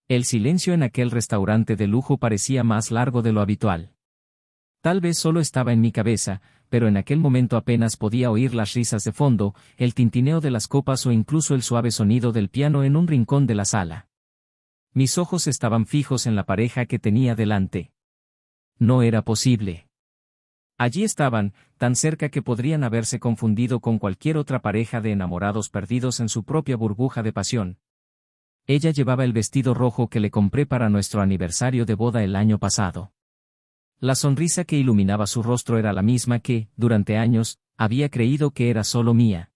El silencio en aquel restaurante de lujo parecía más largo de lo habitual. Tal vez solo estaba en mi cabeza, pero en aquel momento apenas podía oír las risas de fondo, el tintineo de las copas o incluso el suave sonido del piano en un rincón de la sala. Mis ojos estaban fijos en la pareja que tenía delante. No era posible. Allí estaban, tan cerca que podrían haberse confundido con cualquier otra pareja de enamorados perdidos en su propia burbuja de pasión. Ella llevaba el vestido rojo que le compré para nuestro aniversario de boda el año pasado. La sonrisa que iluminaba su rostro era la misma que, durante años, había creído que era solo mía.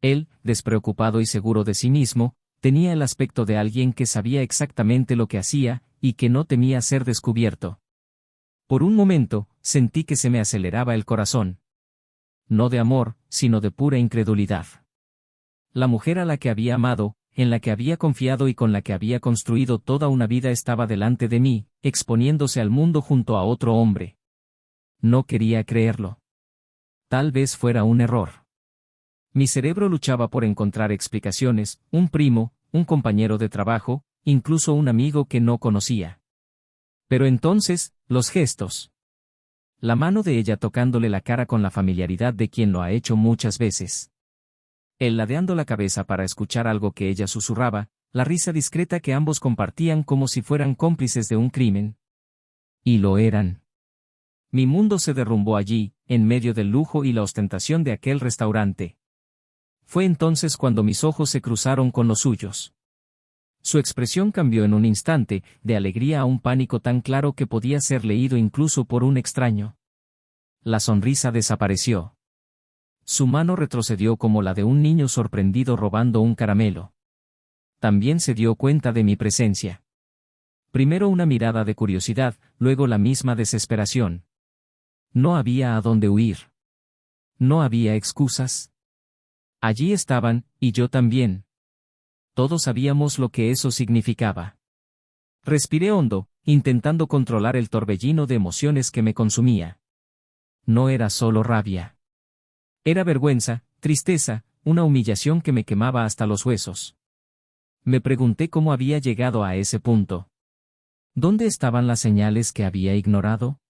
Él, despreocupado y seguro de sí mismo, tenía el aspecto de alguien que sabía exactamente lo que hacía, y que no temía ser descubierto. Por un momento, sentí que se me aceleraba el corazón. No de amor, sino de pura incredulidad. La mujer a la que había amado, en la que había confiado y con la que había construido toda una vida estaba delante de mí, exponiéndose al mundo junto a otro hombre. No quería creerlo. Tal vez fuera un error. Mi cerebro luchaba por encontrar explicaciones, un primo, un compañero de trabajo, incluso un amigo que no conocía. Pero entonces, los gestos. La mano de ella tocándole la cara con la familiaridad de quien lo ha hecho muchas veces. Él ladeando la cabeza para escuchar algo que ella susurraba, la risa discreta que ambos compartían como si fueran cómplices de un crimen. Y lo eran. Mi mundo se derrumbó allí, en medio del lujo y la ostentación de aquel restaurante. Fue entonces cuando mis ojos se cruzaron con los suyos. Su expresión cambió en un instante, de alegría a un pánico tan claro que podía ser leído incluso por un extraño. La sonrisa desapareció. Su mano retrocedió como la de un niño sorprendido robando un caramelo. También se dio cuenta de mi presencia. Primero una mirada de curiosidad, luego la misma desesperación. No había a dónde huir. No había excusas. Allí estaban, y yo también. Todos sabíamos lo que eso significaba. Respiré hondo, intentando controlar el torbellino de emociones que me consumía. No era solo rabia. Era vergüenza, tristeza, una humillación que me quemaba hasta los huesos. Me pregunté cómo había llegado a ese punto. ¿Dónde estaban las señales que había ignorado?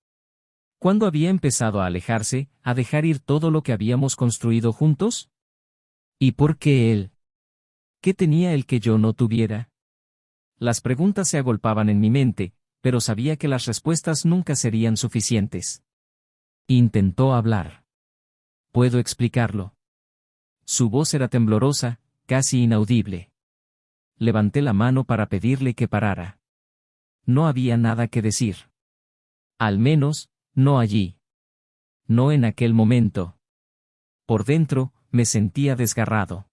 ¿Cuándo había empezado a alejarse, a dejar ir todo lo que habíamos construido juntos? ¿Y por qué él? ¿Qué tenía él que yo no tuviera? Las preguntas se agolpaban en mi mente, pero sabía que las respuestas nunca serían suficientes. Intentó hablar. Puedo explicarlo. Su voz era temblorosa, casi inaudible. Levanté la mano para pedirle que parara. No había nada que decir. Al menos, no allí. No en aquel momento. Por dentro, me sentía desgarrado.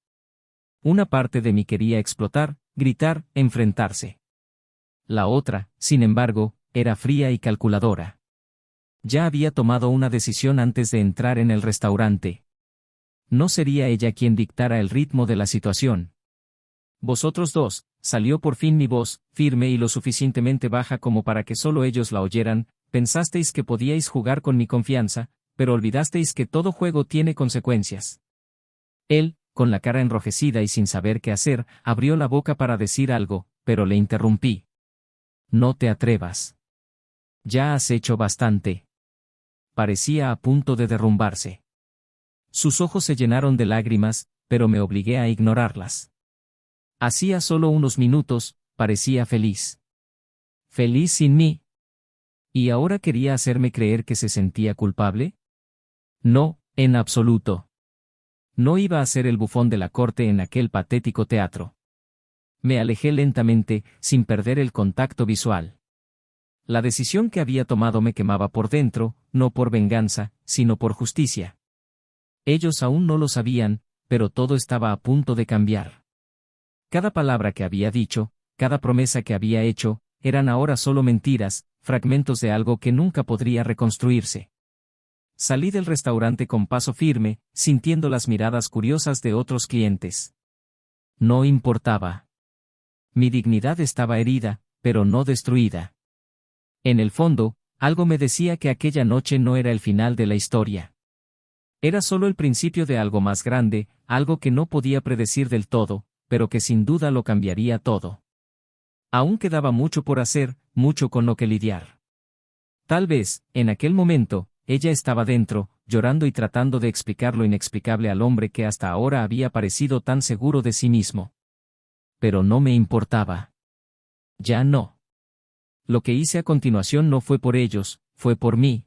Una parte de mí quería explotar, gritar, enfrentarse. La otra, sin embargo, era fría y calculadora. Ya había tomado una decisión antes de entrar en el restaurante. No sería ella quien dictara el ritmo de la situación. Vosotros dos, salió por fin mi voz, firme y lo suficientemente baja como para que solo ellos la oyeran, pensasteis que podíais jugar con mi confianza, pero olvidasteis que todo juego tiene consecuencias. Él, con la cara enrojecida y sin saber qué hacer, abrió la boca para decir algo, pero le interrumpí. No te atrevas. Ya has hecho bastante. Parecía a punto de derrumbarse. Sus ojos se llenaron de lágrimas, pero me obligué a ignorarlas. Hacía solo unos minutos, parecía feliz. ¿Feliz sin mí? ¿Y ahora quería hacerme creer que se sentía culpable? No, en absoluto. No iba a ser el bufón de la corte en aquel patético teatro. Me alejé lentamente, sin perder el contacto visual. La decisión que había tomado me quemaba por dentro, no por venganza, sino por justicia. Ellos aún no lo sabían, pero todo estaba a punto de cambiar. Cada palabra que había dicho, cada promesa que había hecho, eran ahora solo mentiras, fragmentos de algo que nunca podría reconstruirse. Salí del restaurante con paso firme, sintiendo las miradas curiosas de otros clientes. No importaba. Mi dignidad estaba herida, pero no destruida. En el fondo, algo me decía que aquella noche no era el final de la historia. Era solo el principio de algo más grande, algo que no podía predecir del todo, pero que sin duda lo cambiaría todo. Aún quedaba mucho por hacer, mucho con lo que lidiar. Tal vez, en aquel momento, ella estaba dentro, llorando y tratando de explicar lo inexplicable al hombre que hasta ahora había parecido tan seguro de sí mismo. Pero no me importaba. Ya no. Lo que hice a continuación no fue por ellos, fue por mí.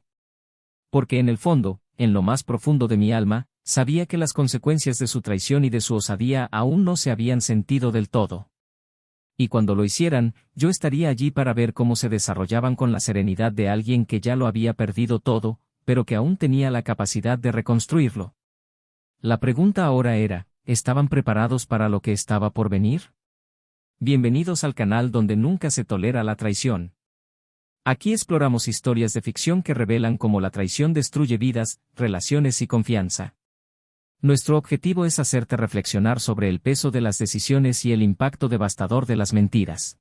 Porque en el fondo, en lo más profundo de mi alma, sabía que las consecuencias de su traición y de su osadía aún no se habían sentido del todo. Y cuando lo hicieran, yo estaría allí para ver cómo se desarrollaban con la serenidad de alguien que ya lo había perdido todo, pero que aún tenía la capacidad de reconstruirlo. La pregunta ahora era, ¿estaban preparados para lo que estaba por venir? Bienvenidos al canal donde nunca se tolera la traición. Aquí exploramos historias de ficción que revelan cómo la traición destruye vidas, relaciones y confianza. Nuestro objetivo es hacerte reflexionar sobre el peso de las decisiones y el impacto devastador de las mentiras.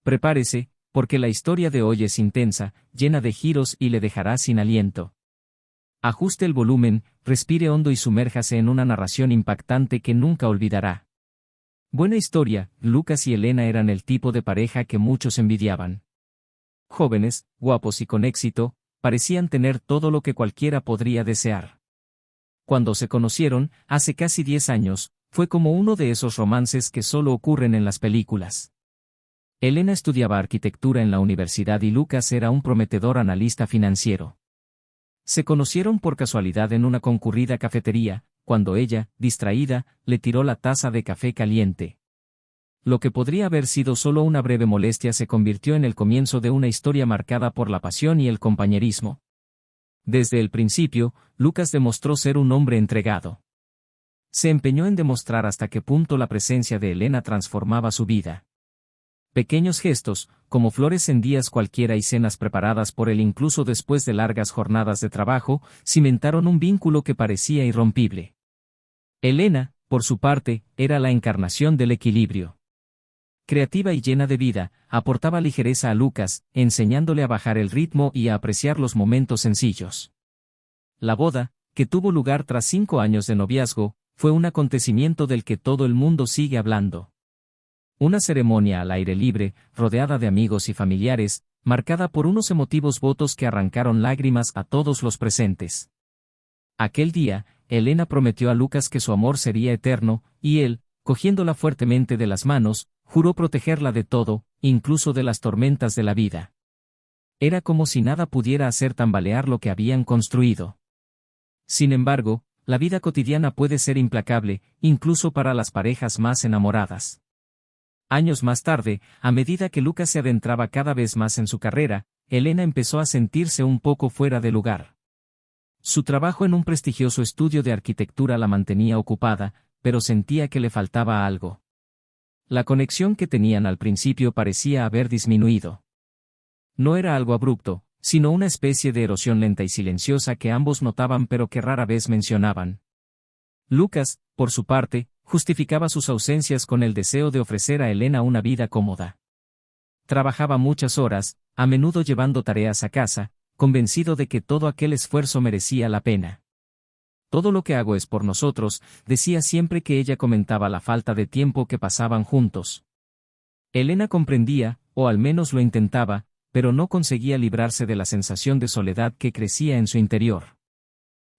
Prepárese, porque la historia de hoy es intensa, llena de giros y le dejará sin aliento. Ajuste el volumen, respire hondo y sumérjase en una narración impactante que nunca olvidará. Buena historia, Lucas y Elena eran el tipo de pareja que muchos envidiaban. Jóvenes, guapos y con éxito, parecían tener todo lo que cualquiera podría desear. Cuando se conocieron, hace casi 10 años, fue como uno de esos romances que solo ocurren en las películas. Elena estudiaba arquitectura en la universidad y Lucas era un prometedor analista financiero. Se conocieron por casualidad en una concurrida cafetería, cuando ella, distraída, le tiró la taza de café caliente. Lo que podría haber sido solo una breve molestia se convirtió en el comienzo de una historia marcada por la pasión y el compañerismo. Desde el principio, Lucas demostró ser un hombre entregado. Se empeñó en demostrar hasta qué punto la presencia de Elena transformaba su vida. Pequeños gestos, como flores en días cualquiera y cenas preparadas por él incluso después de largas jornadas de trabajo, cimentaron un vínculo que parecía irrompible. Elena, por su parte, era la encarnación del equilibrio. Creativa y llena de vida, aportaba ligereza a Lucas, enseñándole a bajar el ritmo y a apreciar los momentos sencillos. La boda, que tuvo lugar tras 5 años de noviazgo, fue un acontecimiento del que todo el mundo sigue hablando. Una ceremonia al aire libre, rodeada de amigos y familiares, marcada por unos emotivos votos que arrancaron lágrimas a todos los presentes. Aquel día, Elena prometió a Lucas que su amor sería eterno, y él, cogiéndola fuertemente de las manos, juró protegerla de todo, incluso de las tormentas de la vida. Era como si nada pudiera hacer tambalear lo que habían construido. Sin embargo, la vida cotidiana puede ser implacable, incluso para las parejas más enamoradas. Años más tarde, a medida que Lucas se adentraba cada vez más en su carrera, Elena empezó a sentirse un poco fuera de lugar. Su trabajo en un prestigioso estudio de arquitectura la mantenía ocupada, pero sentía que le faltaba algo. La conexión que tenían al principio parecía haber disminuido. No era algo abrupto, sino una especie de erosión lenta y silenciosa que ambos notaban pero que rara vez mencionaban. Lucas, por su parte, justificaba sus ausencias con el deseo de ofrecer a Elena una vida cómoda. Trabajaba muchas horas, a menudo llevando tareas a casa, convencido de que todo aquel esfuerzo merecía la pena. Todo lo que hago es por nosotros, decía siempre que ella comentaba la falta de tiempo que pasaban juntos. Elena comprendía, o al menos lo intentaba, pero no conseguía librarse de la sensación de soledad que crecía en su interior.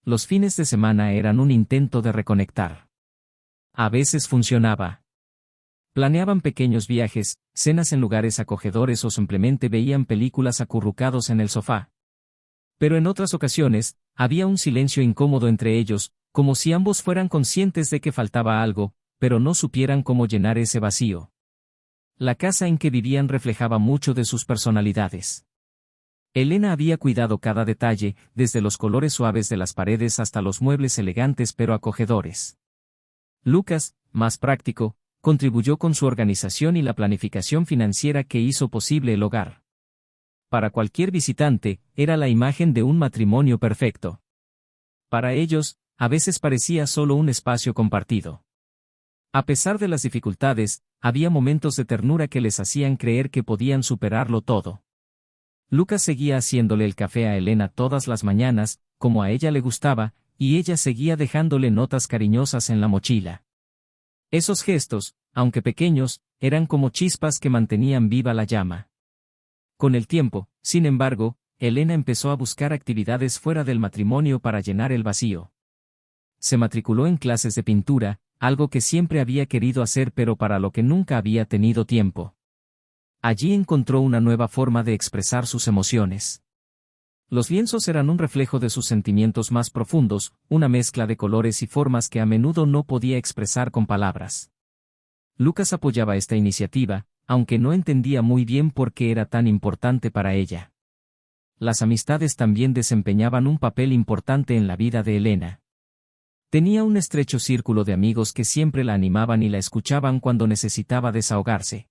Los fines de semana eran un intento de reconectar. A veces funcionaba. Planeaban pequeños viajes, cenas en lugares acogedores o simplemente veían películas acurrucados en el sofá. Pero en otras ocasiones, había un silencio incómodo entre ellos, como si ambos fueran conscientes de que faltaba algo, pero no supieran cómo llenar ese vacío. La casa en que vivían reflejaba mucho de sus personalidades. Elena había cuidado cada detalle, desde los colores suaves de las paredes hasta los muebles elegantes pero acogedores. Lucas, más práctico, contribuyó con su organización y la planificación financiera que hizo posible el hogar. Para cualquier visitante, era la imagen de un matrimonio perfecto. Para ellos, a veces parecía solo un espacio compartido. A pesar de las dificultades, había momentos de ternura que les hacían creer que podían superarlo todo. Lucas seguía haciéndole el café a Elena todas las mañanas, como a ella le gustaba, y ella seguía dejándole notas cariñosas en la mochila. Esos gestos, aunque pequeños, eran como chispas que mantenían viva la llama. Con el tiempo, sin embargo, Elena empezó a buscar actividades fuera del matrimonio para llenar el vacío. Se matriculó en clases de pintura, algo que siempre había querido hacer pero para lo que nunca había tenido tiempo. Allí encontró una nueva forma de expresar sus emociones. Los lienzos eran un reflejo de sus sentimientos más profundos, una mezcla de colores y formas que a menudo no podía expresar con palabras. Lucas apoyaba esta iniciativa, aunque no entendía muy bien por qué era tan importante para ella. Las amistades también desempeñaban un papel importante en la vida de Elena. Tenía un estrecho círculo de amigos que siempre la animaban y la escuchaban cuando necesitaba desahogarse.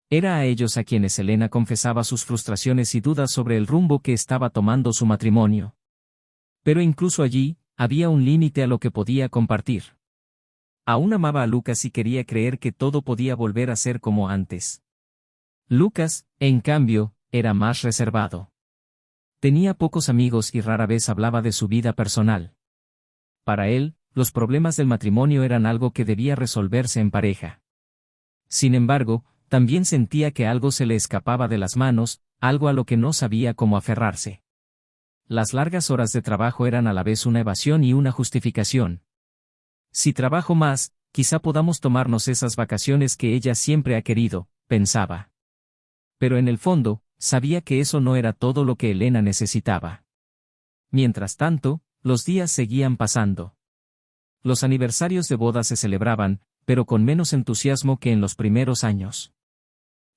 Era a ellos a quienes Elena confesaba sus frustraciones y dudas sobre el rumbo que estaba tomando su matrimonio. Pero incluso allí, había un límite a lo que podía compartir. Aún amaba a Lucas y quería creer que todo podía volver a ser como antes. Lucas, en cambio, era más reservado. Tenía pocos amigos y rara vez hablaba de su vida personal. Para él, los problemas del matrimonio eran algo que debía resolverse en pareja. Sin embargo, también sentía que algo se le escapaba de las manos, algo a lo que no sabía cómo aferrarse. Las largas horas de trabajo eran a la vez una evasión y una justificación. Si trabajo más, quizá podamos tomarnos esas vacaciones que ella siempre ha querido, pensaba. Pero en el fondo, sabía que eso no era todo lo que Elena necesitaba. Mientras tanto, los días seguían pasando. Los aniversarios de boda se celebraban, pero con menos entusiasmo que en los primeros años.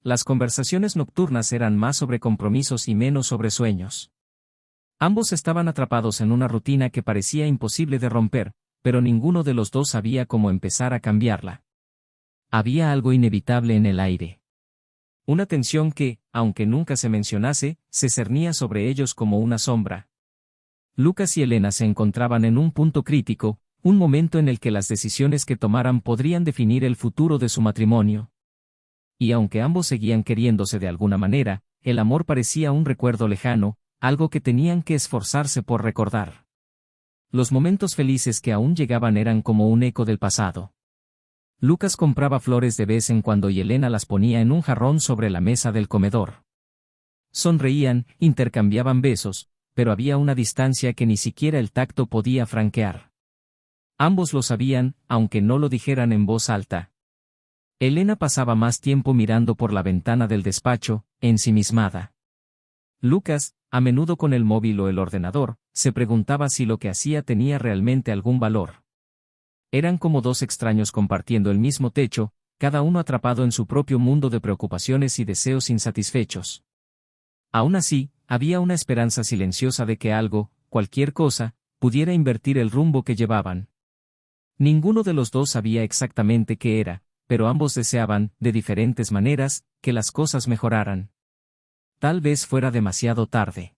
Las conversaciones nocturnas eran más sobre compromisos y menos sobre sueños. Ambos estaban atrapados en una rutina que parecía imposible de romper, pero ninguno de los dos sabía cómo empezar a cambiarla. Había algo inevitable en el aire. Una tensión que, aunque nunca se mencionase, se cernía sobre ellos como una sombra. Lucas y Elena se encontraban en un punto crítico, un momento en el que las decisiones que tomaran podrían definir el futuro de su matrimonio. Y aunque ambos seguían queriéndose de alguna manera, el amor parecía un recuerdo lejano, algo que tenían que esforzarse por recordar. Los momentos felices que aún llegaban eran como un eco del pasado. Lucas compraba flores de vez en cuando y Elena las ponía en un jarrón sobre la mesa del comedor. Sonreían, intercambiaban besos, pero había una distancia que ni siquiera el tacto podía franquear. Ambos lo sabían, aunque no lo dijeran en voz alta. Elena pasaba más tiempo mirando por la ventana del despacho, ensimismada. Lucas, a menudo con el móvil o el ordenador, se preguntaba si lo que hacía tenía realmente algún valor. Eran como dos extraños compartiendo el mismo techo, cada uno atrapado en su propio mundo de preocupaciones y deseos insatisfechos. Aún así, había una esperanza silenciosa de que algo, cualquier cosa, pudiera invertir el rumbo que llevaban. Ninguno de los dos sabía exactamente qué era, pero ambos deseaban, de diferentes maneras, que las cosas mejoraran. Tal vez fuera demasiado tarde.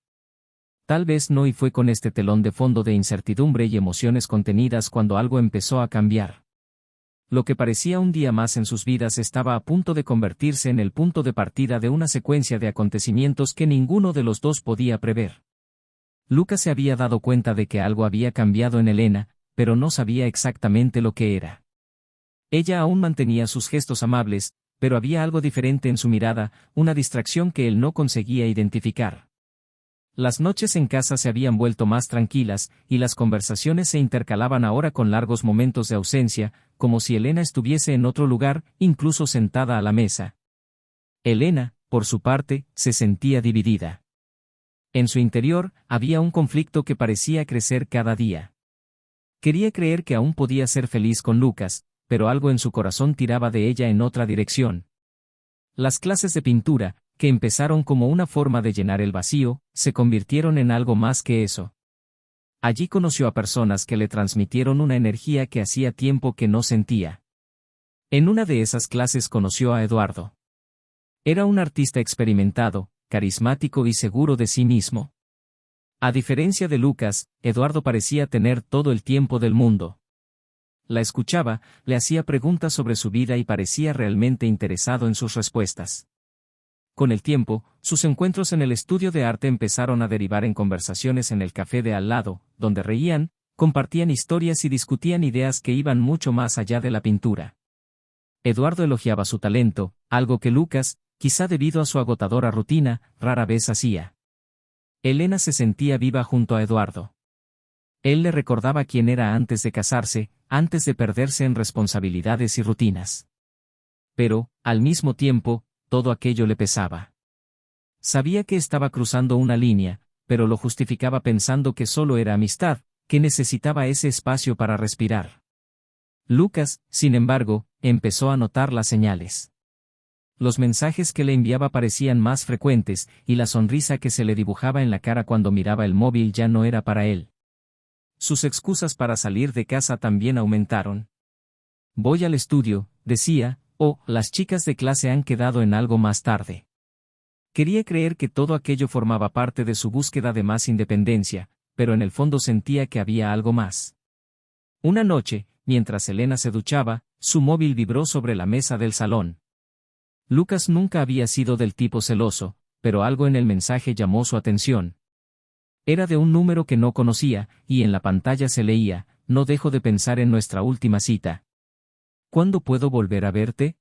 Tal vez no, y fue con este telón de fondo de incertidumbre y emociones contenidas cuando algo empezó a cambiar. Lo que parecía un día más en sus vidas estaba a punto de convertirse en el punto de partida de una secuencia de acontecimientos que ninguno de los dos podía prever. Lucas se había dado cuenta de que algo había cambiado en Elena, pero no sabía exactamente lo que era. Ella aún mantenía sus gestos amables, pero había algo diferente en su mirada, una distracción que él no conseguía identificar. Las noches en casa se habían vuelto más tranquilas, y las conversaciones se intercalaban ahora con largos momentos de ausencia, como si Elena estuviese en otro lugar, incluso sentada a la mesa. Elena, por su parte, se sentía dividida. En su interior, había un conflicto que parecía crecer cada día. Quería creer que aún podía ser feliz con Lucas, pero algo en su corazón tiraba de ella en otra dirección. Las clases de pintura, que empezaron como una forma de llenar el vacío, se convirtieron en algo más que eso. Allí conoció a personas que le transmitieron una energía que hacía tiempo que no sentía. En una de esas clases conoció a Eduardo. Era un artista experimentado, carismático y seguro de sí mismo. A diferencia de Lucas, Eduardo parecía tener todo el tiempo del mundo. La escuchaba, le hacía preguntas sobre su vida y parecía realmente interesado en sus respuestas. Con el tiempo, sus encuentros en el estudio de arte empezaron a derivar en conversaciones en el café de al lado, donde reían, compartían historias y discutían ideas que iban mucho más allá de la pintura. Eduardo elogiaba su talento, algo que Lucas, quizá debido a su agotadora rutina, rara vez hacía. Elena se sentía viva junto a Eduardo. Él le recordaba quién era antes de casarse, antes de perderse en responsabilidades y rutinas. Pero, al mismo tiempo, todo aquello le pesaba. Sabía que estaba cruzando una línea, pero lo justificaba pensando que solo era amistad, que necesitaba ese espacio para respirar. Lucas, sin embargo, empezó a notar las señales. Los mensajes que le enviaba parecían más frecuentes, y la sonrisa que se le dibujaba en la cara cuando miraba el móvil ya no era para él. Sus excusas para salir de casa también aumentaron. Voy al estudio, decía, o las chicas de clase han quedado en algo más tarde. Quería creer que todo aquello formaba parte de su búsqueda de más independencia, pero en el fondo sentía que había algo más. Una noche, mientras Elena se duchaba, su móvil vibró sobre la mesa del salón. Lucas nunca había sido del tipo celoso, pero algo en el mensaje llamó su atención. Era de un número que no conocía, y en la pantalla se leía: no dejo de pensar en nuestra última cita. ¿Cuándo puedo volver a verte?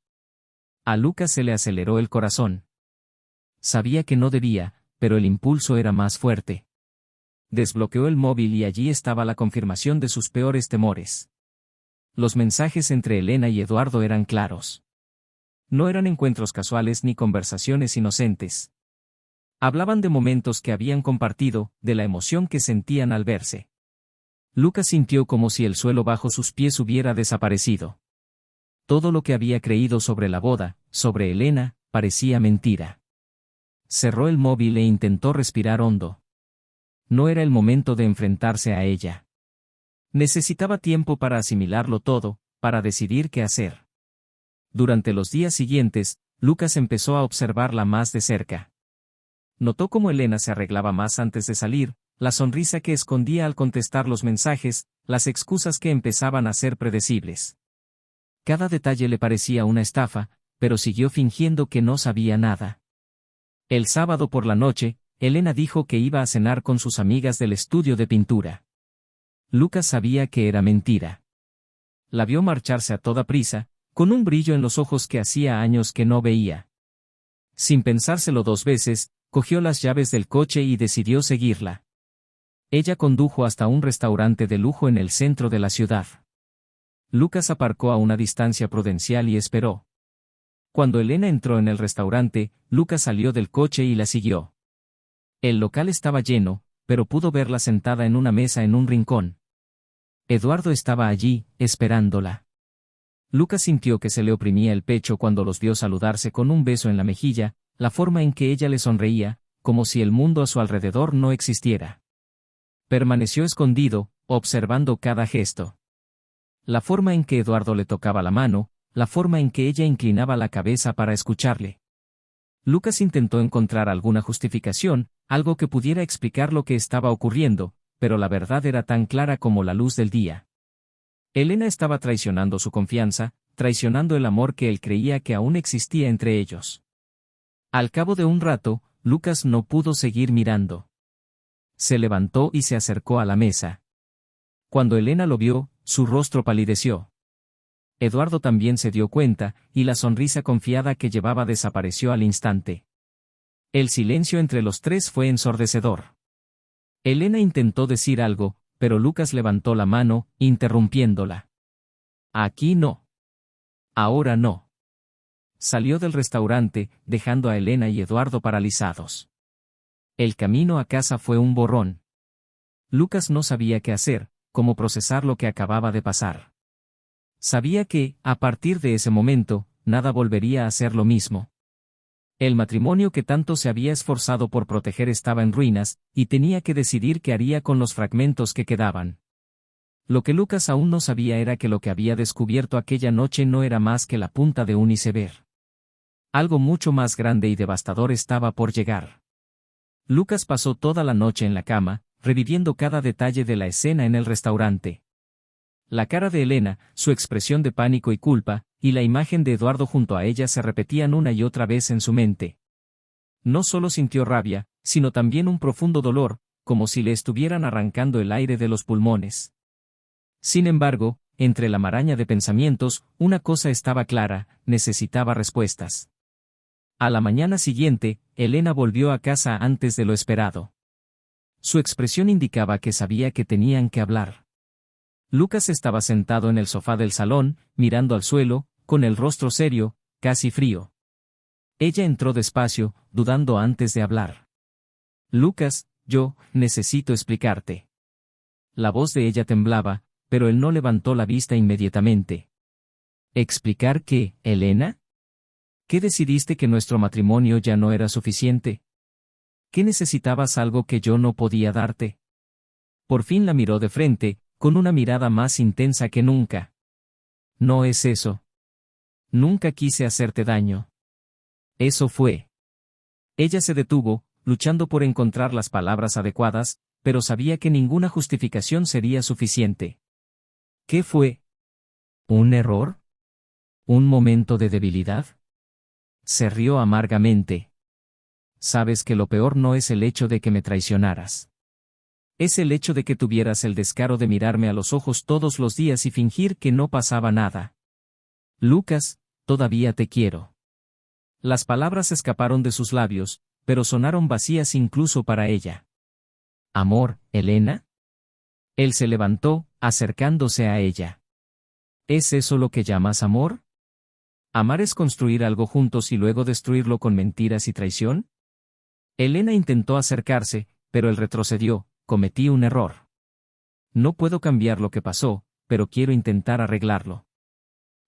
A Lucas se le aceleró el corazón. Sabía que no debía, pero el impulso era más fuerte. Desbloqueó el móvil y allí estaba la confirmación de sus peores temores. Los mensajes entre Elena y Eduardo eran claros. No eran encuentros casuales ni conversaciones inocentes. Hablaban de momentos que habían compartido, de la emoción que sentían al verse. Lucas sintió como si el suelo bajo sus pies hubiera desaparecido. Todo lo que había creído sobre la boda, sobre Elena, parecía mentira. Cerró el móvil e intentó respirar hondo. No era el momento de enfrentarse a ella. Necesitaba tiempo para asimilarlo todo, para decidir qué hacer. Durante los días siguientes, Lucas empezó a observarla más de cerca. Notó cómo Elena se arreglaba más antes de salir, la sonrisa que escondía al contestar los mensajes, las excusas que empezaban a ser predecibles. Cada detalle le parecía una estafa, pero siguió fingiendo que no sabía nada. El sábado por la noche, Elena dijo que iba a cenar con sus amigas del estudio de pintura. Lucas sabía que era mentira. La vio marcharse a toda prisa, con un brillo en los ojos que hacía años que no veía. Sin pensárselo dos veces, cogió las llaves del coche y decidió seguirla. Ella condujo hasta un restaurante de lujo en el centro de la ciudad. Lucas aparcó a una distancia prudencial y esperó. Cuando Elena entró en el restaurante, Lucas salió del coche y la siguió. El local estaba lleno, pero pudo verla sentada en una mesa en un rincón. Eduardo estaba allí, esperándola. Lucas sintió que se le oprimía el pecho cuando los vio saludarse con un beso en la mejilla, la forma en que ella le sonreía, como si el mundo a su alrededor no existiera. Permaneció escondido, observando cada gesto. La forma en que Eduardo le tocaba la mano, la forma en que ella inclinaba la cabeza para escucharle. Lucas intentó encontrar alguna justificación, algo que pudiera explicar lo que estaba ocurriendo, pero la verdad era tan clara como la luz del día. Elena estaba traicionando su confianza, traicionando el amor que él creía que aún existía entre ellos. Al cabo de un rato, Lucas no pudo seguir mirando. Se levantó y se acercó a la mesa. Cuando Elena lo vio, su rostro palideció. Eduardo también se dio cuenta, y la sonrisa confiada que llevaba desapareció al instante. El silencio entre los tres fue ensordecedor. Elena intentó decir algo, pero Lucas levantó la mano, interrumpiéndola. Aquí no. Ahora no. Salió del restaurante, dejando a Elena y Eduardo paralizados. El camino a casa fue un borrón. Lucas no sabía qué hacer, cómo procesar lo que acababa de pasar. Sabía que, a partir de ese momento, nada volvería a ser lo mismo. El matrimonio que tanto se había esforzado por proteger estaba en ruinas, y tenía que decidir qué haría con los fragmentos que quedaban. Lo que Lucas aún no sabía era que lo que había descubierto aquella noche no era más que la punta de un iceberg. Algo mucho más grande y devastador estaba por llegar. Lucas pasó toda la noche en la cama, reviviendo cada detalle de la escena en el restaurante. La cara de Elena, su expresión de pánico y culpa, y la imagen de Eduardo junto a ella se repetían una y otra vez en su mente. No solo sintió rabia, sino también un profundo dolor, como si le estuvieran arrancando el aire de los pulmones. Sin embargo, entre la maraña de pensamientos, una cosa estaba clara: necesitaba respuestas. A la mañana siguiente, Elena volvió a casa antes de lo esperado. Su expresión indicaba que sabía que tenían que hablar. Lucas estaba sentado en el sofá del salón, mirando al suelo, con el rostro serio, casi frío. Ella entró despacio, dudando antes de hablar. Lucas, yo necesito explicarte. La voz de ella temblaba, pero él no levantó la vista inmediatamente. ¿Explicar qué, Elena? ¿Qué decidiste que nuestro matrimonio ya no era suficiente? ¿Qué necesitabas algo que yo no podía darte? Por fin la miró de frente, con una mirada más intensa que nunca. No es eso. Nunca quise hacerte daño. Eso fue. Ella se detuvo, luchando por encontrar las palabras adecuadas, pero sabía que ninguna justificación sería suficiente. ¿Qué fue? ¿Un error? ¿Un momento de debilidad? Se rió amargamente. Sabes que lo peor no es el hecho de que me traicionaras. Es el hecho de que tuvieras el descaro de mirarme a los ojos todos los días y fingir que no pasaba nada. Lucas, todavía te quiero. Las palabras escaparon de sus labios, pero sonaron vacías incluso para ella. ¿Amor, Elena? Él se levantó, acercándose a ella. ¿Es eso lo que llamas amor? ¿Amar es construir algo juntos y luego destruirlo con mentiras y traición? Elena intentó acercarse, pero él retrocedió. Cometí un error. No puedo cambiar lo que pasó, pero quiero intentar arreglarlo.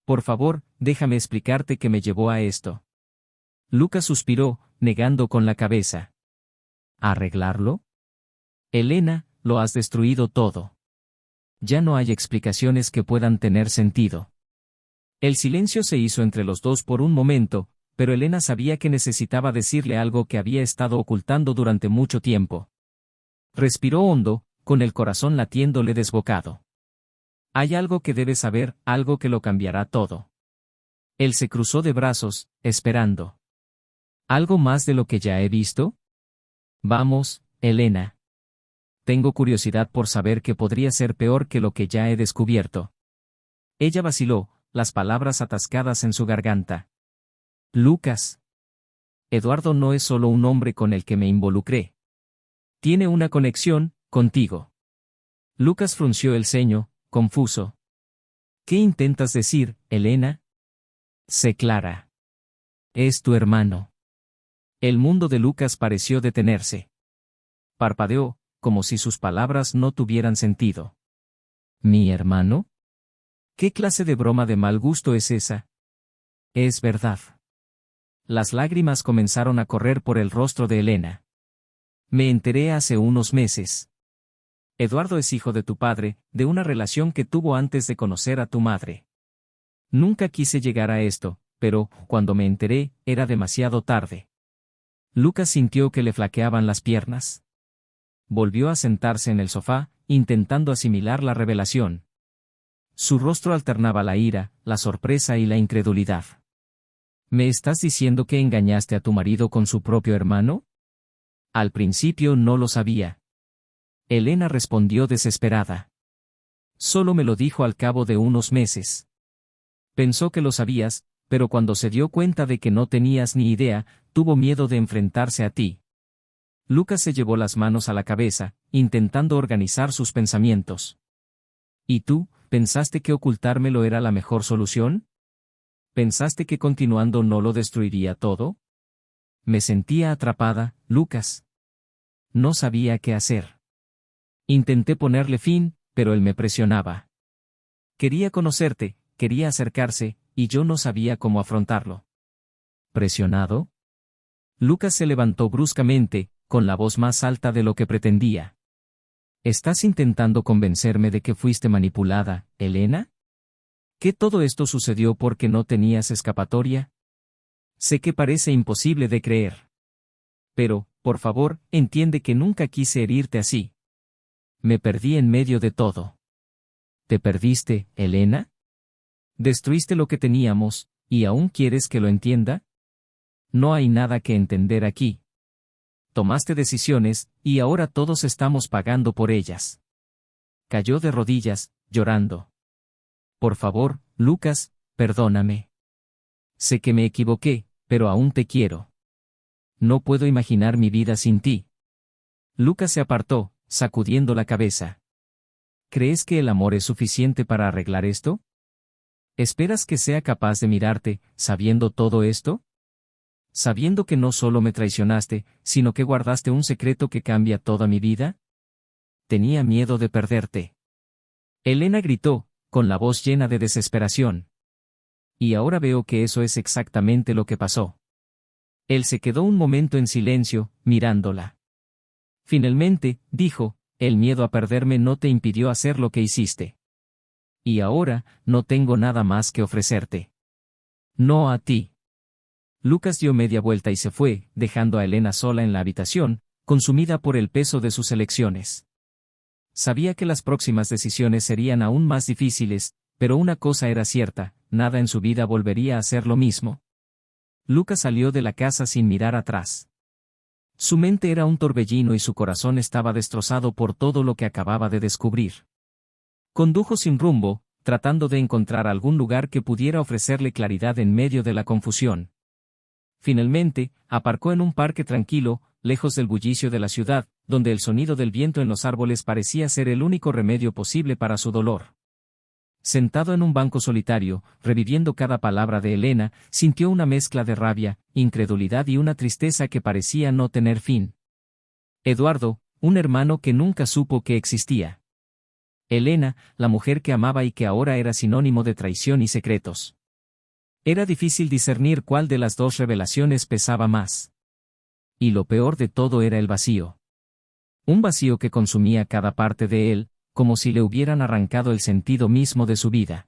Por favor, déjame explicarte qué me llevó a esto. Lucas suspiró, negando con la cabeza. ¿Arreglarlo? Elena, lo has destruido todo. Ya no hay explicaciones que puedan tener sentido. El silencio se hizo entre los dos por un momento, pero Elena sabía que necesitaba decirle algo que había estado ocultando durante mucho tiempo. Respiró hondo, con el corazón latiéndole desbocado. Hay algo que debes saber, algo que lo cambiará todo. Él se cruzó de brazos, esperando. ¿Algo más de lo que ya he visto? Vamos, Elena. Tengo curiosidad por saber qué podría ser peor que lo que ya he descubierto. Ella vaciló, las palabras atascadas en su garganta. Lucas. Eduardo no es solo un hombre con el que me involucré. Tiene una conexión contigo. Lucas frunció el ceño, confuso. ¿Qué intentas decir, Elena? Sé clara. Es tu hermano. El mundo de Lucas pareció detenerse. Parpadeó, como si sus palabras no tuvieran sentido. ¿Mi hermano? ¿Qué clase de broma de mal gusto es esa? Es verdad. Las lágrimas comenzaron a correr por el rostro de Elena. Me enteré hace unos meses. Eduardo es hijo de tu padre, de una relación que tuvo antes de conocer a tu madre. Nunca quise llegar a esto, pero, cuando me enteré, era demasiado tarde. Lucas sintió que le flaqueaban las piernas. Volvió a sentarse en el sofá, intentando asimilar la revelación. Su rostro alternaba la ira, la sorpresa y la incredulidad. ¿Me estás diciendo que engañaste a tu marido con su propio hermano? Al principio no lo sabía. Elena respondió desesperada. Solo me lo dijo al cabo de unos meses. Pensó que lo sabías, pero cuando se dio cuenta de que no tenías ni idea, tuvo miedo de enfrentarse a ti. Lucas se llevó las manos a la cabeza, intentando organizar sus pensamientos. ¿Y tú, pensaste que ocultármelo era la mejor solución? ¿Pensaste que continuando no lo destruiría todo? Me sentía atrapada, Lucas. No sabía qué hacer. Intenté ponerle fin, pero él me presionaba. Quería conocerte, quería acercarse, y yo no sabía cómo afrontarlo. ¿Presionado? Lucas se levantó bruscamente, con la voz más alta de lo que pretendía. ¿Estás intentando convencerme de que fuiste manipulada, Elena? ¿Que todo esto sucedió porque no tenías escapatoria? Sé que parece imposible de creer. Pero, por favor, entiende que nunca quise herirte así. Me perdí en medio de todo. ¿Te perdiste, Elena? Destruiste lo que teníamos, ¿y aún quieres que lo entienda? No hay nada que entender aquí. Tomaste decisiones, y ahora todos estamos pagando por ellas. Cayó de rodillas, llorando. Por favor, Lucas, perdóname. Sé que me equivoqué, pero aún te quiero. No puedo imaginar mi vida sin ti. Lucas se apartó, sacudiendo la cabeza. ¿Crees que el amor es suficiente para arreglar esto? ¿Esperas que sea capaz de mirarte, sabiendo todo esto? ¿Sabiendo que no solo me traicionaste, sino que guardaste un secreto que cambia toda mi vida? Tenía miedo de perderte. Elena gritó, con la voz llena de desesperación. Y ahora veo que eso es exactamente lo que pasó. Él se quedó un momento en silencio, mirándola. Finalmente, dijo, el miedo a perderme no te impidió hacer lo que hiciste. Y ahora, no tengo nada más que ofrecerte. No a ti. Lucas dio media vuelta y se fue, dejando a Elena sola en la habitación, consumida por el peso de sus elecciones. Sabía que las próximas decisiones serían aún más difíciles, pero una cosa era cierta, nada en su vida volvería a ser lo mismo. Lucas salió de la casa sin mirar atrás. Su mente era un torbellino y su corazón estaba destrozado por todo lo que acababa de descubrir. Condujo sin rumbo, tratando de encontrar algún lugar que pudiera ofrecerle claridad en medio de la confusión. Finalmente, aparcó en un parque tranquilo, lejos del bullicio de la ciudad, donde el sonido del viento en los árboles parecía ser el único remedio posible para su dolor. Sentado en un banco solitario, reviviendo cada palabra de Elena, sintió una mezcla de rabia, incredulidad y una tristeza que parecía no tener fin. Eduardo, un hermano que nunca supo que existía. Elena, la mujer que amaba y que ahora era sinónimo de traición y secretos. Era difícil discernir cuál de las dos revelaciones pesaba más. Y lo peor de todo era el vacío. Un vacío que consumía cada parte de él, como si le hubieran arrancado el sentido mismo de su vida.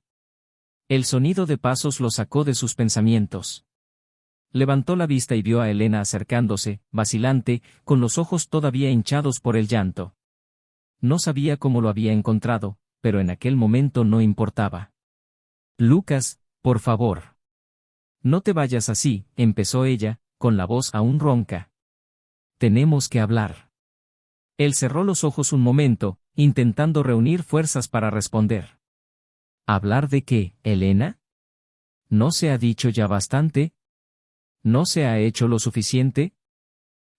El sonido de pasos lo sacó de sus pensamientos. Levantó la vista y vio a Elena acercándose, vacilante, con los ojos todavía hinchados por el llanto. No sabía cómo lo había encontrado, pero en aquel momento no importaba. Lucas, por favor. No te vayas así, empezó ella, con la voz aún ronca. Tenemos que hablar. Él cerró los ojos un momento, intentando reunir fuerzas para responder. ¿Hablar de qué, Elena? ¿No se ha dicho ya bastante? ¿No se ha hecho lo suficiente?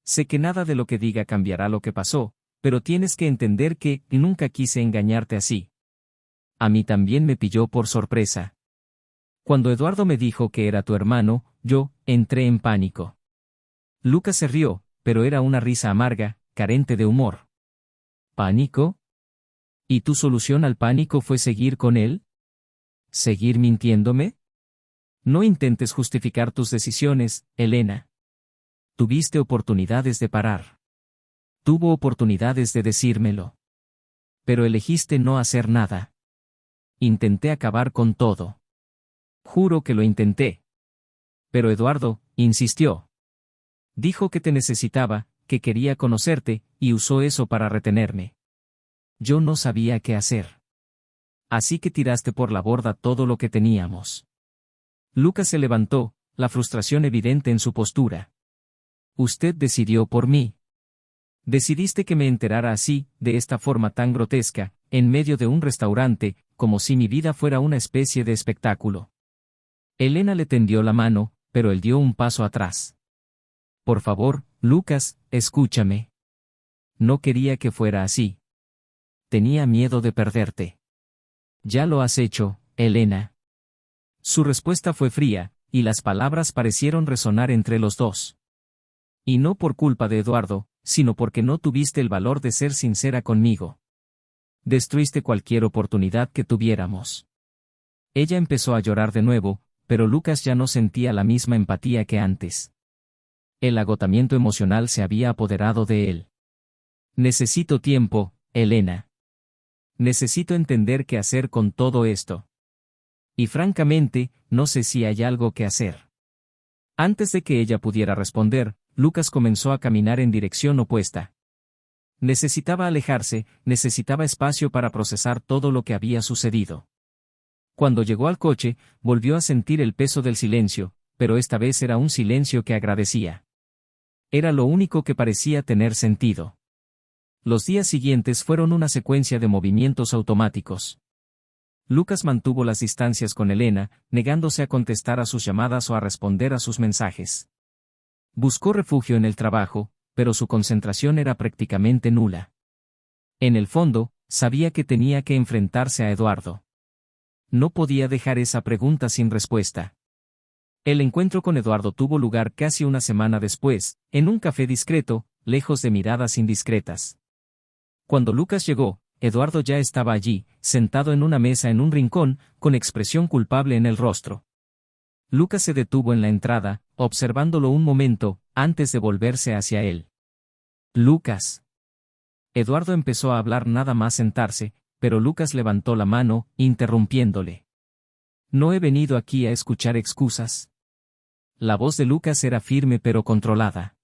Sé que nada de lo que diga cambiará lo que pasó, pero tienes que entender que nunca quise engañarte así. A mí también me pilló por sorpresa. Cuando Eduardo me dijo que era tu hermano, yo entré en pánico. Lucas se rió, pero era una risa amarga, carente de humor. ¿Pánico? ¿Y tu solución al pánico fue seguir con él? ¿Seguir mintiéndome? No intentes justificar tus decisiones, Elena. Tuviste oportunidades de parar. Tuvo oportunidades de decírmelo. Pero elegiste no hacer nada. Intenté acabar con todo. Juro que lo intenté. Pero Eduardo insistió. Dijo que te necesitaba, que quería conocerte, y usó eso para retenerme. Yo no sabía qué hacer. Así que tiraste por la borda todo lo que teníamos. Lucas se levantó, la frustración evidente en su postura. Usted decidió por mí. Decidiste que me enterara así, de esta forma tan grotesca, en medio de un restaurante, como si mi vida fuera una especie de espectáculo. Elena le tendió la mano, pero él dio un paso atrás. Por favor, Lucas, escúchame. No quería que fuera así. Tenía miedo de perderte. Ya lo has hecho, Elena. Su respuesta fue fría, y las palabras parecieron resonar entre los dos. Y no por culpa de Eduardo, sino porque no tuviste el valor de ser sincera conmigo. Destruiste cualquier oportunidad que tuviéramos. Ella empezó a llorar de nuevo, pero Lucas ya no sentía la misma empatía que antes. El agotamiento emocional se había apoderado de él. Necesito tiempo, Elena. Necesito entender qué hacer con todo esto. Y francamente, no sé si hay algo que hacer. Antes de que ella pudiera responder, Lucas comenzó a caminar en dirección opuesta. Necesitaba alejarse, necesitaba espacio para procesar todo lo que había sucedido. Cuando llegó al coche, volvió a sentir el peso del silencio, pero esta vez era un silencio que agradecía. Era lo único que parecía tener sentido. Los días siguientes fueron una secuencia de movimientos automáticos. Lucas mantuvo las distancias con Elena, negándose a contestar a sus llamadas o a responder a sus mensajes. Buscó refugio en el trabajo, pero su concentración era prácticamente nula. En el fondo, sabía que tenía que enfrentarse a Eduardo. No podía dejar esa pregunta sin respuesta. El encuentro con Eduardo tuvo lugar casi una semana después, en un café discreto, lejos de miradas indiscretas. Cuando Lucas llegó, Eduardo ya estaba allí, sentado en una mesa en un rincón, con expresión culpable en el rostro. Lucas se detuvo en la entrada, observándolo un momento, antes de volverse hacia él. Lucas. Eduardo empezó a hablar nada más sentarse, pero Lucas levantó la mano, interrumpiéndole. No he venido aquí a escuchar excusas. La voz de Lucas era firme pero controlada.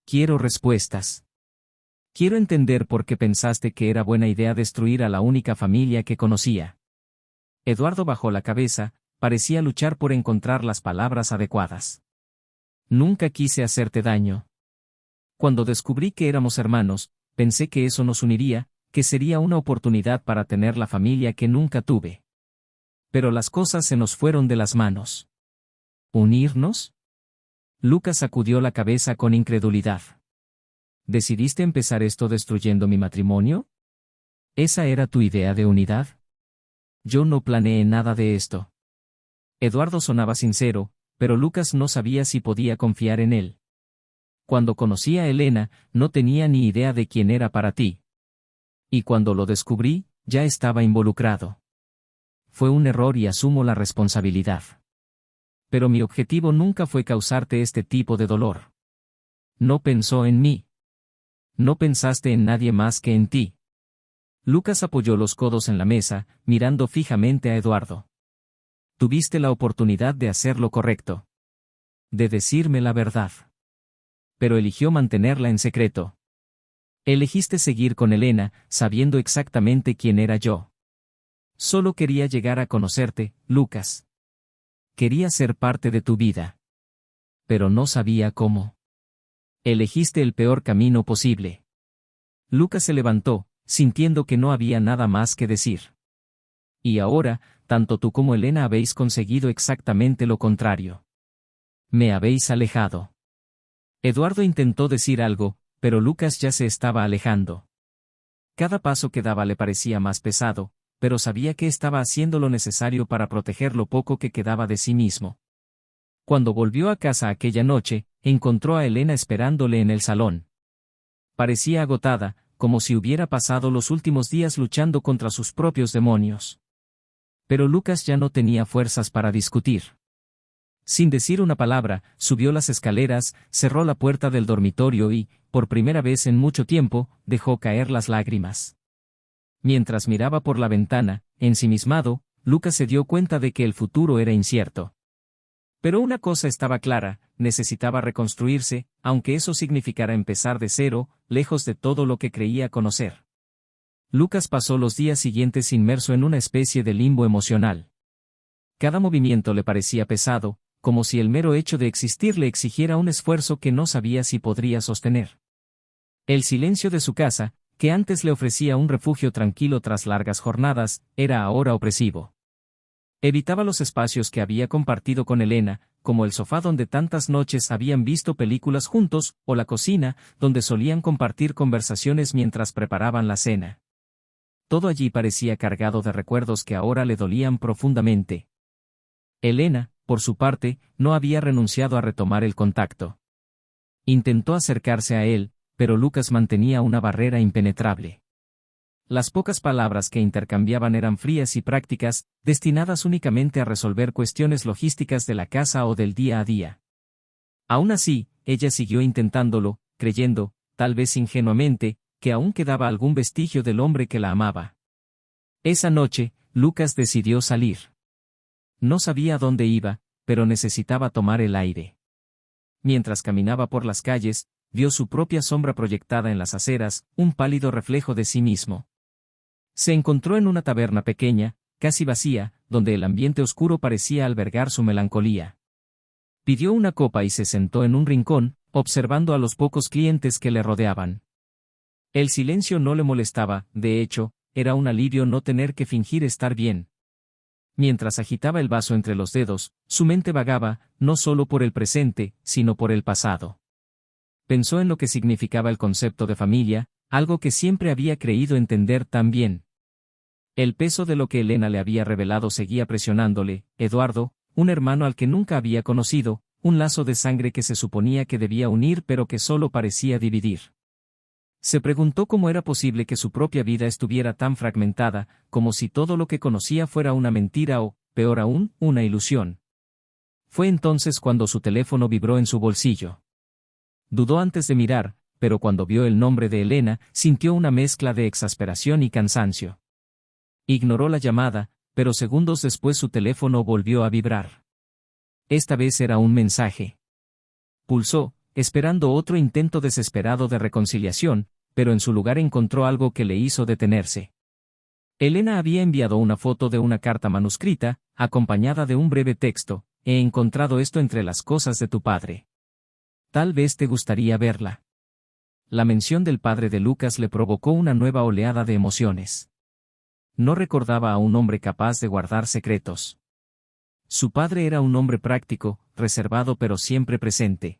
Quiero respuestas. Quiero entender por qué pensaste que era buena idea destruir a la única familia que conocía. Eduardo bajó la cabeza, parecía luchar por encontrar las palabras adecuadas. Nunca quise hacerte daño. Cuando descubrí que éramos hermanos, pensé que eso nos uniría, que sería una oportunidad para tener la familia que nunca tuve. Pero las cosas se nos fueron de las manos. ¿Unirnos? Lucas sacudió la cabeza con incredulidad. ¿Decidiste empezar esto destruyendo mi matrimonio? ¿Esa era tu idea de unidad? Yo no planeé nada de esto. Eduardo sonaba sincero, pero Lucas no sabía si podía confiar en él. Cuando conocí a Elena, no tenía ni idea de quién era para ti. Y cuando lo descubrí, ya estaba involucrado. Fue un error y asumo la responsabilidad. Pero mi objetivo nunca fue causarte este tipo de dolor. No pensó en mí. No pensaste en nadie más que en ti. Lucas apoyó los codos en la mesa, mirando fijamente a Eduardo. Tuviste la oportunidad de hacer lo correcto. De decirme la verdad. Pero eligió mantenerla en secreto. Elegiste seguir con Elena, sabiendo exactamente quién era yo. Solo quería llegar a conocerte, Lucas. Quería ser parte de tu vida. Pero no sabía cómo. Elegiste el peor camino posible. Lucas se levantó, sintiendo que no había nada más que decir. Y ahora, tanto tú como Elena habéis conseguido exactamente lo contrario. Me habéis alejado. Eduardo intentó decir algo, pero Lucas ya se estaba alejando. Cada paso que daba le parecía más pesado, pero sabía que estaba haciendo lo necesario para proteger lo poco que quedaba de sí mismo. Cuando volvió a casa aquella noche, encontró a Elena esperándole en el salón. Parecía agotada, como si hubiera pasado los últimos días luchando contra sus propios demonios. Pero Lucas ya no tenía fuerzas para discutir. Sin decir una palabra, subió las escaleras, cerró la puerta del dormitorio y, por primera vez en mucho tiempo, dejó caer las lágrimas. Mientras miraba por la ventana, ensimismado, Lucas se dio cuenta de que el futuro era incierto. Pero una cosa estaba clara, necesitaba reconstruirse, aunque eso significara empezar de cero, lejos de todo lo que creía conocer. Lucas pasó los días siguientes inmerso en una especie de limbo emocional. Cada movimiento le parecía pesado, como si el mero hecho de existir le exigiera un esfuerzo que no sabía si podría sostener. El silencio de su casa, que antes le ofrecía un refugio tranquilo tras largas jornadas, era ahora opresivo. Evitaba los espacios que había compartido con Elena, como el sofá donde tantas noches habían visto películas juntos, o la cocina, donde solían compartir conversaciones mientras preparaban la cena. Todo allí parecía cargado de recuerdos que ahora le dolían profundamente. Elena, por su parte, no había renunciado a retomar el contacto. Intentó acercarse a él, pero Lucas mantenía una barrera impenetrable. Las pocas palabras que intercambiaban eran frías y prácticas, destinadas únicamente a resolver cuestiones logísticas de la casa o del día a día. Aún así, ella siguió intentándolo, creyendo, tal vez ingenuamente, que aún quedaba algún vestigio del hombre que la amaba. Esa noche, Lucas decidió salir. No sabía a dónde iba, pero necesitaba tomar el aire. Mientras caminaba por las calles, vio su propia sombra proyectada en las aceras, un pálido reflejo de sí mismo. Se encontró en una taberna pequeña, casi vacía, donde el ambiente oscuro parecía albergar su melancolía. Pidió una copa y se sentó en un rincón, observando a los pocos clientes que le rodeaban. El silencio no le molestaba, de hecho, era un alivio no tener que fingir estar bien, Mientras agitaba el vaso entre los dedos, su mente vagaba, no solo por el presente, sino por el pasado. Pensó en lo que significaba el concepto de familia, algo que siempre había creído entender tan bien. El peso de lo que Elena le había revelado seguía presionándole. Eduardo, un hermano al que nunca había conocido, un lazo de sangre que se suponía que debía unir pero que solo parecía dividir. Se preguntó cómo era posible que su propia vida estuviera tan fragmentada, como si todo lo que conocía fuera una mentira o, peor aún, una ilusión. Fue entonces cuando su teléfono vibró en su bolsillo. Dudó antes de mirar, pero cuando vio el nombre de Elena, sintió una mezcla de exasperación y cansancio. Ignoró la llamada, pero segundos después su teléfono volvió a vibrar. Esta vez era un mensaje. Pulsó, esperando otro intento desesperado de reconciliación, pero en su lugar encontró algo que le hizo detenerse. Elena había enviado una foto de una carta manuscrita, acompañada de un breve texto: «He encontrado esto entre las cosas de tu padre. Tal vez te gustaría verla». La mención del padre de Lucas le provocó una nueva oleada de emociones. No recordaba a un hombre capaz de guardar secretos. Su padre era un hombre práctico, reservado pero siempre presente.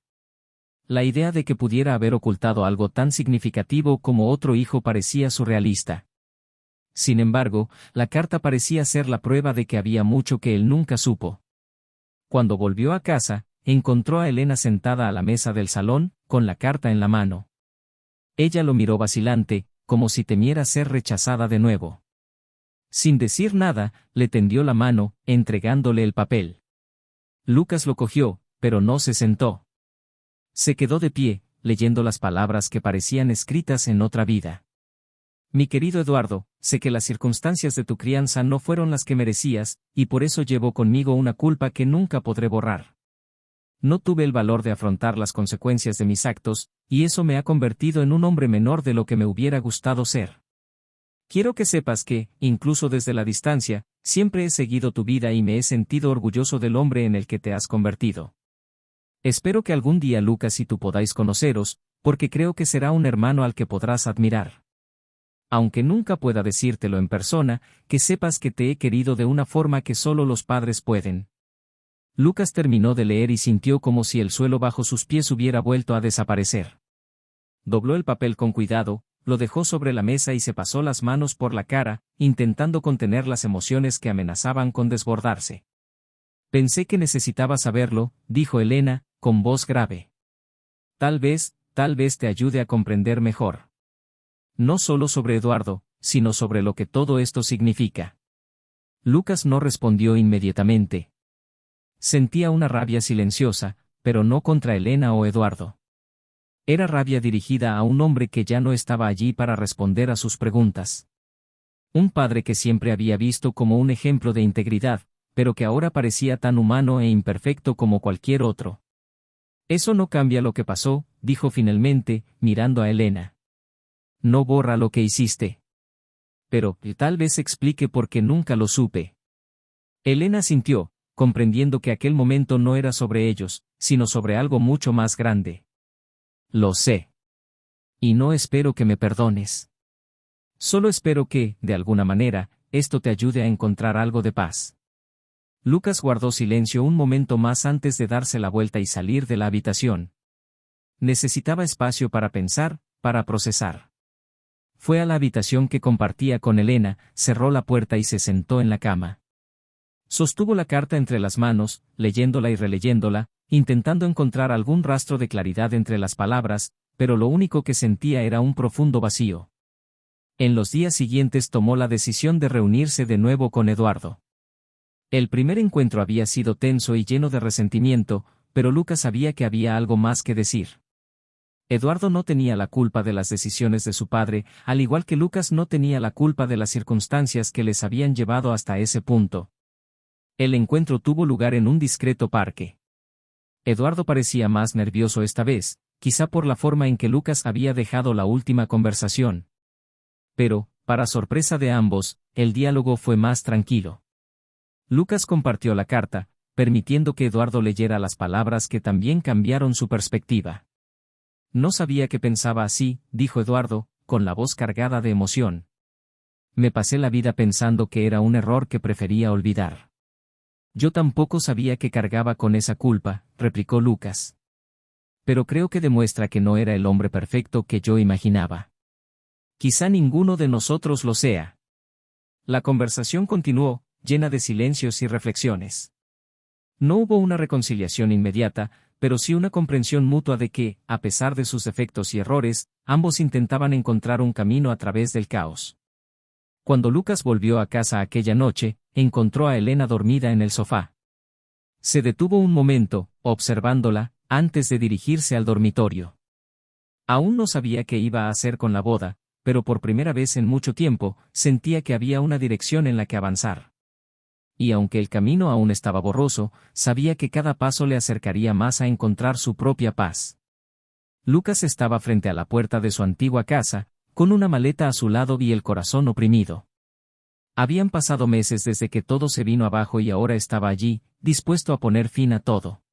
La idea de que pudiera haber ocultado algo tan significativo como otro hijo parecía surrealista. Sin embargo, la carta parecía ser la prueba de que había mucho que él nunca supo. Cuando volvió a casa, encontró a Elena sentada a la mesa del salón, con la carta en la mano. Ella lo miró vacilante, como si temiera ser rechazada de nuevo. Sin decir nada, le tendió la mano, entregándole el papel. Lucas lo cogió, pero no se sentó. Se quedó de pie, leyendo las palabras que parecían escritas en otra vida. «Mi querido Eduardo, sé que las circunstancias de tu crianza no fueron las que merecías, y por eso llevo conmigo una culpa que nunca podré borrar. No tuve el valor de afrontar las consecuencias de mis actos, y eso me ha convertido en un hombre menor de lo que me hubiera gustado ser. Quiero que sepas que, incluso desde la distancia, siempre he seguido tu vida y me he sentido orgulloso del hombre en el que te has convertido. Espero que algún día Lucas y tú podáis conoceros, porque creo que será un hermano al que podrás admirar. Aunque nunca pueda decírtelo en persona, que sepas que te he querido de una forma que solo los padres pueden». Lucas terminó de leer y sintió como si el suelo bajo sus pies hubiera vuelto a desaparecer. Dobló el papel con cuidado, lo dejó sobre la mesa y se pasó las manos por la cara, intentando contener las emociones que amenazaban con desbordarse. «Pensé que necesitaba saberlo», dijo Elena, con voz grave. Tal vez te ayude a comprender mejor. No solo sobre Eduardo, sino sobre lo que todo esto significa». Lucas no respondió inmediatamente. Sentía una rabia silenciosa, pero no contra Elena o Eduardo. Era rabia dirigida a un hombre que ya no estaba allí para responder a sus preguntas. Un padre que siempre había visto como un ejemplo de integridad, pero que ahora parecía tan humano e imperfecto como cualquier otro. «Eso no cambia lo que pasó», dijo finalmente, mirando a Elena. «No borra lo que hiciste. Pero, tal vez explique por qué nunca lo supe». Elena sintió, comprendiendo que aquel momento no era sobre ellos, sino sobre algo mucho más grande. «Lo sé. Y no espero que me perdones. Solo espero que, de alguna manera, esto te ayude a encontrar algo de paz». Lucas guardó silencio un momento más antes de darse la vuelta y salir de la habitación. Necesitaba espacio para pensar, para procesar. Fue a la habitación que compartía con Elena, cerró la puerta y se sentó en la cama. Sostuvo la carta entre las manos, leyéndola y releyéndola, intentando encontrar algún rastro de claridad entre las palabras, pero lo único que sentía era un profundo vacío. En los días siguientes tomó la decisión de reunirse de nuevo con Eduardo. El primer encuentro había sido tenso y lleno de resentimiento, pero Lucas sabía que había algo más que decir. Eduardo no tenía la culpa de las decisiones de su padre, al igual que Lucas no tenía la culpa de las circunstancias que les habían llevado hasta ese punto. El encuentro tuvo lugar en un discreto parque. Eduardo parecía más nervioso esta vez, quizá por la forma en que Lucas había dejado la última conversación. Pero, para sorpresa de ambos, el diálogo fue más tranquilo. Lucas compartió la carta, permitiendo que Eduardo leyera las palabras que también cambiaron su perspectiva. «No sabía que pensaba así», dijo Eduardo, con la voz cargada de emoción. Me pasé la vida pensando que era un error que prefería olvidar. Yo tampoco sabía que cargaba con esa culpa, replicó Lucas. Pero creo que demuestra que no era el hombre perfecto que yo imaginaba. Quizá ninguno de nosotros lo sea. La conversación continuó, llena de silencios y reflexiones. No hubo una reconciliación inmediata, pero sí una comprensión mutua de que, a pesar de sus defectos y errores, ambos intentaban encontrar un camino a través del caos. Cuando Lucas volvió a casa aquella noche, encontró a Elena dormida en el sofá. Se detuvo un momento, observándola, antes de dirigirse al dormitorio. Aún no sabía qué iba a hacer con la boda, pero por primera vez en mucho tiempo, sentía que había una dirección en la que avanzar. Y aunque el camino aún estaba borroso, sabía que cada paso le acercaría más a encontrar su propia paz. Lucas estaba frente a la puerta de su antigua casa, con una maleta a su lado y el corazón oprimido. Habían pasado meses desde que todo se vino abajo y ahora estaba allí, dispuesto a poner fin a todo.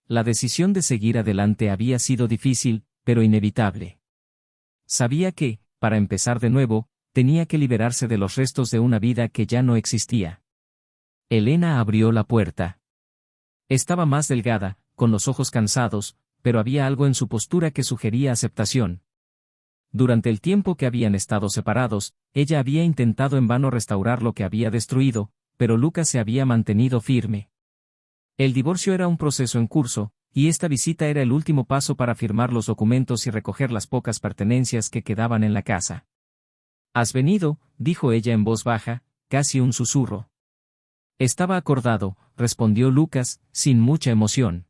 La decisión de seguir adelante había sido difícil, pero inevitable. Sabía que, para empezar de nuevo, tenía que liberarse de los restos de una vida que ya no existía. Elena abrió la puerta. Estaba más delgada, con los ojos cansados, pero había algo en su postura que sugería aceptación. Durante el tiempo que habían estado separados, ella había intentado en vano restaurar lo que había destruido, pero Lucas se había mantenido firme. El divorcio era un proceso en curso, y esta visita era el último paso para firmar los documentos y recoger las pocas pertenencias que quedaban en la casa. «¿Has venido?», dijo ella en voz baja, casi un susurro. «Estaba acordado», respondió Lucas, sin mucha emoción.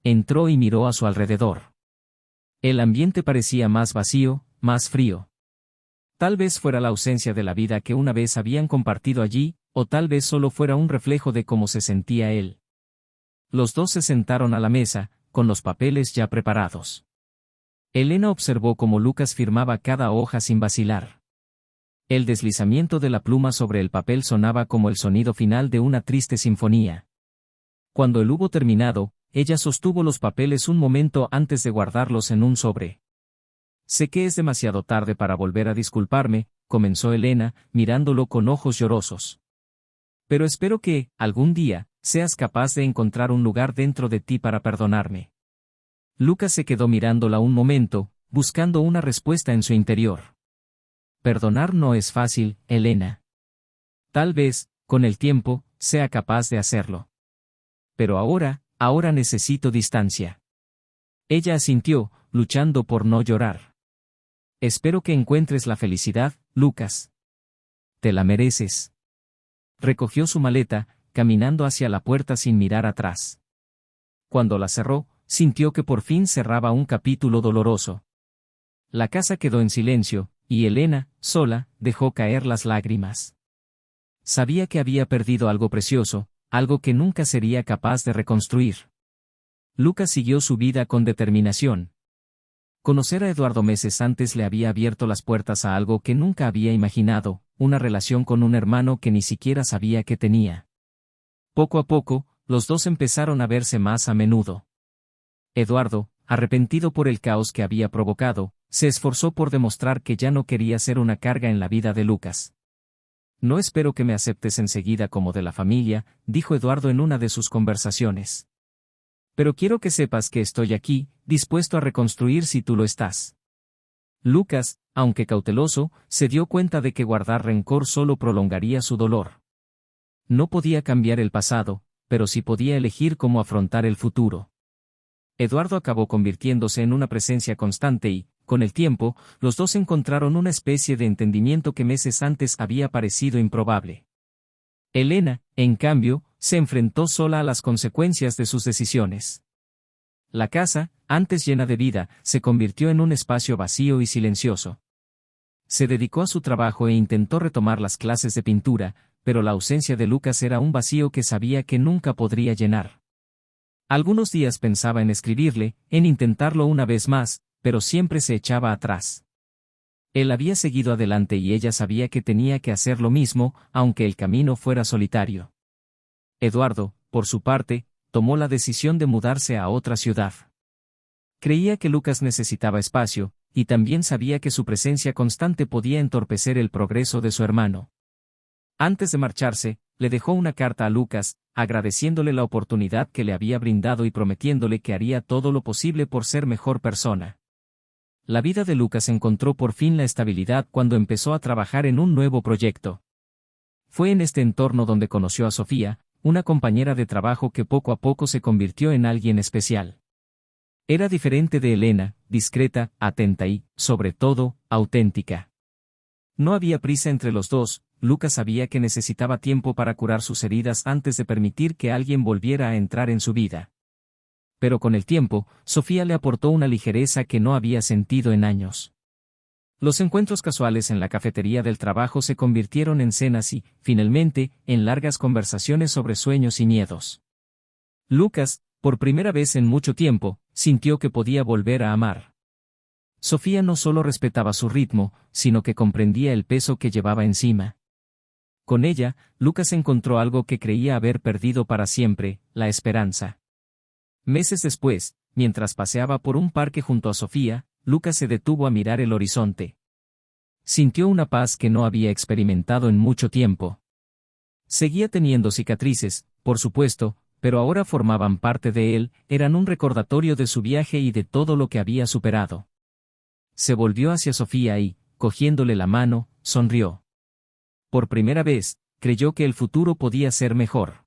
Entró y miró a su alrededor. El ambiente parecía más vacío, más frío. Tal vez fuera la ausencia de la vida que una vez habían compartido allí, o tal vez solo fuera un reflejo de cómo se sentía él. Los dos se sentaron a la mesa, con los papeles ya preparados. Elena observó cómo Lucas firmaba cada hoja sin vacilar. El deslizamiento de la pluma sobre el papel sonaba como el sonido final de una triste sinfonía. Cuando él hubo terminado, ella sostuvo los papeles un momento antes de guardarlos en un sobre. «Sé que es demasiado tarde para volver a disculparme», comenzó Elena, mirándolo con ojos llorosos. «Pero espero que, algún día, seas capaz de encontrar un lugar dentro de ti para perdonarme». Lucas se quedó mirándola un momento, buscando una respuesta en su interior. «Perdonar no es fácil, Elena. Tal vez, con el tiempo, sea capaz de hacerlo. Pero ahora necesito distancia». Ella asintió, luchando por no llorar. «Espero que encuentres la felicidad, Lucas. Te la mereces». Recogió su maleta, caminando hacia la puerta sin mirar atrás. Cuando la cerró, sintió que por fin cerraba un capítulo doloroso. La casa quedó en silencio, y Elena, sola, dejó caer las lágrimas. Sabía que había perdido algo precioso, algo que nunca sería capaz de reconstruir. Lucas siguió su vida con determinación. Conocer a Eduardo meses antes le había abierto las puertas a algo que nunca había imaginado, una relación con un hermano que ni siquiera sabía que tenía. Poco a poco, los dos empezaron a verse más a menudo. Eduardo, arrepentido por el caos que había provocado, se esforzó por demostrar que ya no quería ser una carga en la vida de Lucas. «No espero que me aceptes enseguida como de la familia», dijo Eduardo en una de sus conversaciones. «Pero quiero que sepas que estoy aquí, dispuesto a reconstruir si tú lo estás». Lucas, aunque cauteloso, se dio cuenta de que guardar rencor solo prolongaría su dolor. No podía cambiar el pasado, pero sí podía elegir cómo afrontar el futuro. Eduardo acabó convirtiéndose en una presencia constante y, con el tiempo, los dos encontraron una especie de entendimiento que meses antes había parecido improbable. Elena, en cambio, se enfrentó sola a las consecuencias de sus decisiones. La casa, antes llena de vida, se convirtió en un espacio vacío y silencioso. Se dedicó a su trabajo e intentó retomar las clases de pintura, pero la ausencia de Lucas era un vacío que sabía que nunca podría llenar. Algunos días pensaba en escribirle, en intentarlo una vez más, pero siempre se echaba atrás. Él había seguido adelante y ella sabía que tenía que hacer lo mismo, aunque el camino fuera solitario. Eduardo, por su parte, tomó la decisión de mudarse a otra ciudad. Creía que Lucas necesitaba espacio, y también sabía que su presencia constante podía entorpecer el progreso de su hermano. Antes de marcharse, le dejó una carta a Lucas, agradeciéndole la oportunidad que le había brindado y prometiéndole que haría todo lo posible por ser mejor persona. La vida de Lucas encontró por fin la estabilidad cuando empezó a trabajar en un nuevo proyecto. Fue en este entorno donde conoció a Sofía, una compañera de trabajo que poco a poco se convirtió en alguien especial. Era diferente de Elena, discreta, atenta y, sobre todo, auténtica. No había prisa entre los dos. Lucas sabía que necesitaba tiempo para curar sus heridas antes de permitir que alguien volviera a entrar en su vida. Pero con el tiempo, Sofía le aportó una ligereza que no había sentido en años. Los encuentros casuales en la cafetería del trabajo se convirtieron en cenas y, finalmente, en largas conversaciones sobre sueños y miedos. Lucas, por primera vez en mucho tiempo, sintió que podía volver a amar. Sofía no solo respetaba su ritmo, sino que comprendía el peso que llevaba encima. Con ella, Lucas encontró algo que creía haber perdido para siempre, la esperanza. Meses después, mientras paseaba por un parque junto a Sofía, Lucas se detuvo a mirar el horizonte. Sintió una paz que no había experimentado en mucho tiempo. Seguía teniendo cicatrices, por supuesto, pero ahora formaban parte de él, eran un recordatorio de su viaje y de todo lo que había superado. Se volvió hacia Sofía y, cogiéndole la mano, sonrió. Por primera vez, creyó que el futuro podía ser mejor.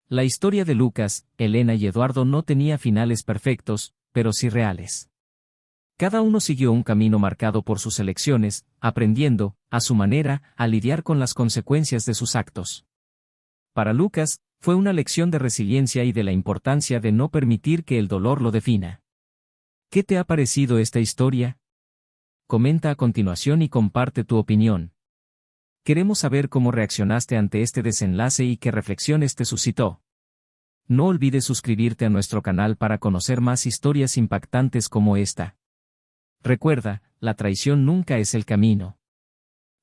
La historia de Lucas, Elena y Eduardo no tenía finales perfectos, pero sí reales. Cada uno siguió un camino marcado por sus elecciones, aprendiendo, a su manera, a lidiar con las consecuencias de sus actos. Para Lucas, fue una lección de resiliencia y de la importancia de no permitir que el dolor lo defina. ¿Qué te ha parecido esta historia? Comenta a continuación y comparte tu opinión. Queremos saber cómo reaccionaste ante este desenlace y qué reflexiones te suscitó. No olvides suscribirte a nuestro canal para conocer más historias impactantes como esta. Recuerda, la traición nunca es el camino.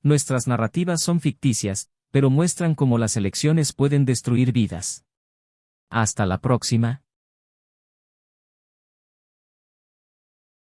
Nuestras narrativas son ficticias, pero muestran cómo las elecciones pueden destruir vidas. Hasta la próxima.